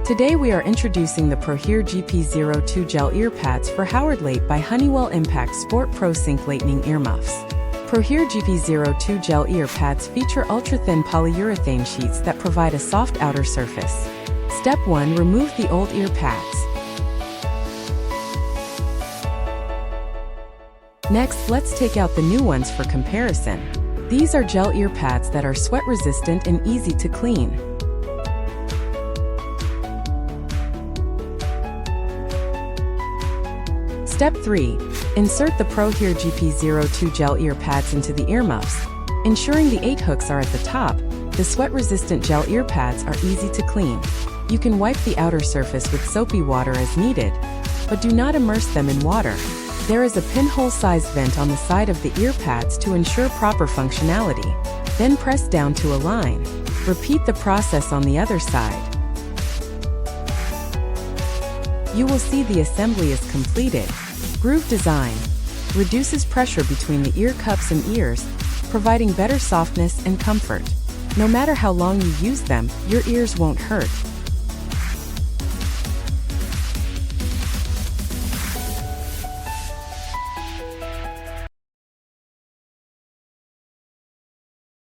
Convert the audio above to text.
Today we are introducing the PROHEAR GP02 Gel Ear Pads for Howard Leight by Honeywell Impact Sport Pro Sync Leightning Earmuffs. PROHEAR GP02 Gel Ear Pads feature ultra-thin polyurethane sheets that provide a soft outer surface. Step 1. Remove the old ear pads. Next, let's take out the new ones for comparison. These are gel ear pads that are sweat-resistant and easy to clean. Step 3. Insert the PROHEAR GP02 Gel Ear Pads into the earmuffs. Ensuring the 8 hooks are at the top, the sweat-resistant gel ear pads are easy to clean. You can wipe the outer surface with soapy water as needed, but do not immerse them in water. There is a pinhole-sized vent on the side of the ear pads to ensure proper functionality. Then press down to align. Repeat the process on the other side. You will see the assembly is completed. Groove design reduces pressure between the ear cups and ears, providing better softness and comfort. No matter how long you use them, your ears won't hurt.